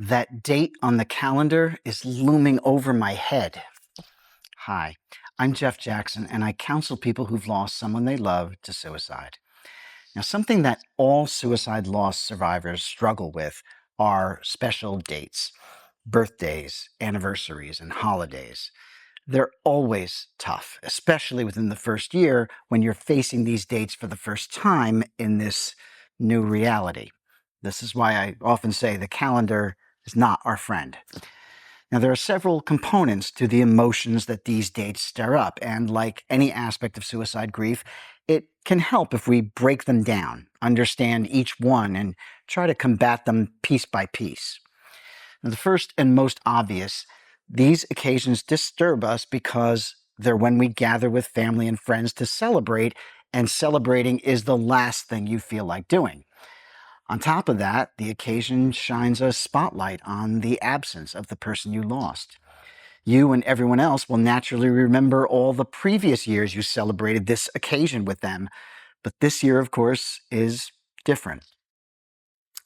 That date on the calendar is looming over my head. Hi, I'm Jeff Jackson, and I counsel people who've lost someone they love to suicide. Now, something that all suicide loss survivors struggle with are special dates, birthdays, anniversaries, and holidays. They're always tough, especially within the first year when you're facing these dates for the first time in this new reality. This is why I often say the calendar is not our friend. Now, there are several components to the emotions that these dates stir up, and like any aspect of suicide grief, it can help if we break them down, understand each one, and try to combat them piece by piece. Now, the first and most obvious, these occasions disturb us because they're when we gather with family and friends to celebrate, and celebrating is the last thing you feel like doing. On top of that, the occasion shines a spotlight on the absence of the person you lost. You and everyone else will naturally remember all the previous years you celebrated this occasion with them, but this year, of course, is different.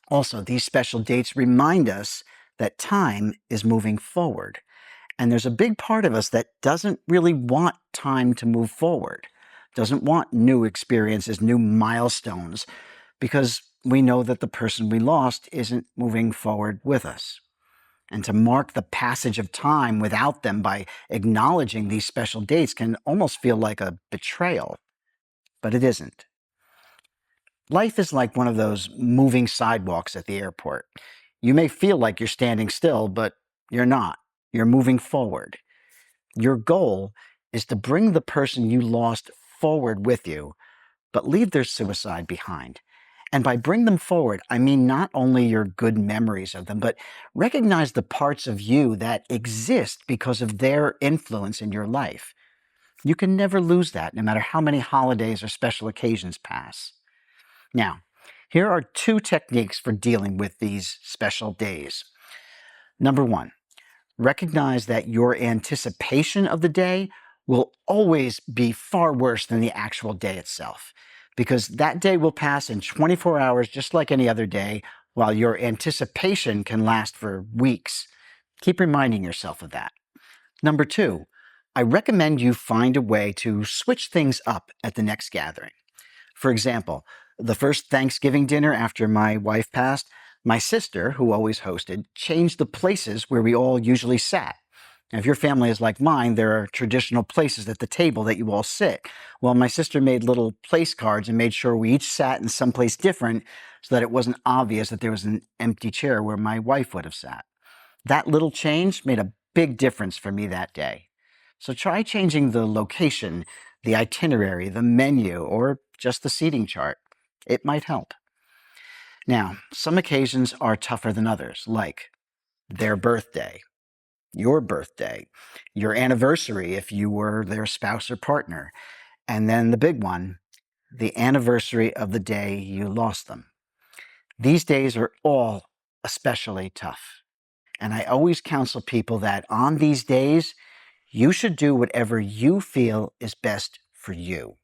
Also, these special dates remind us that time is moving forward, and there's a big part of us that doesn't really want time to move forward, doesn't want new experiences, new milestones, because we know that the person we lost isn't moving forward with us. And to mark the passage of time without them by acknowledging these special dates can almost feel like a betrayal, but it isn't. Life is like one of those moving sidewalks at the airport. You may feel like you're standing still, but you're not. You're moving forward. Your goal is to bring the person you lost forward with you, but leave their suicide behind. And by bring them forward, I mean not only your good memories of them, but recognize the parts of you that exist because of their influence in your life. You can never lose that, no matter how many holidays or special occasions pass. Now, here are 2 techniques for dealing with these special days. Number 1, recognize that your anticipation of the day will always be far worse than the actual day itself, because that day will pass in 24 hours just like any other day, while your anticipation can last for weeks. Keep reminding yourself of that. Number 2, I recommend you find a way to switch things up at the next gathering. For example, the first Thanksgiving dinner after my wife passed, my sister, who always hosted, changed the places where we all usually sat. Now, if your family is like mine, there are traditional places at the table that you all sit. Well, my sister made little place cards and made sure we each sat in someplace different so that it wasn't obvious that there was an empty chair where my wife would have sat. That little change made a big difference for me that day. So try changing the location, the itinerary, the menu, or just the seating chart. It might help. Now, some occasions are tougher than others, like their birthday, your anniversary if you were their spouse or partner, and then the big one, the anniversary of the day you lost them. These days are all especially tough. And I always counsel people that on these days, you should do whatever you feel is best for you.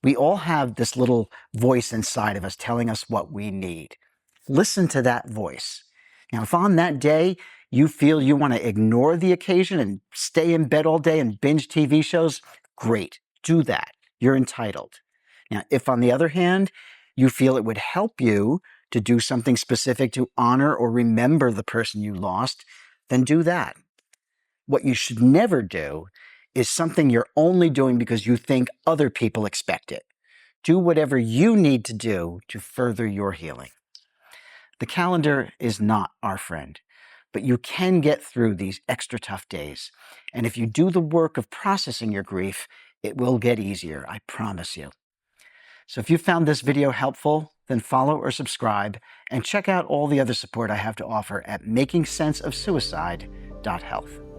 We all have this little voice inside of us telling us what we need. Listen to that voice. Now, if on that day you feel you want to ignore the occasion and stay in bed all day and binge TV shows, great, do that. You're entitled. Now, if on the other hand, you feel it would help you to do something specific to honor or remember the person you lost, then do that. What you should never do is something you're only doing because you think other people expect it. Do whatever you need to do to further your healing. The calendar is not our friend, but you can get through these extra tough days. And if you do the work of processing your grief, it will get easier, I promise you. So if you found this video helpful, then follow or subscribe and check out all the other support I have to offer at makingsenseofsuicide.health.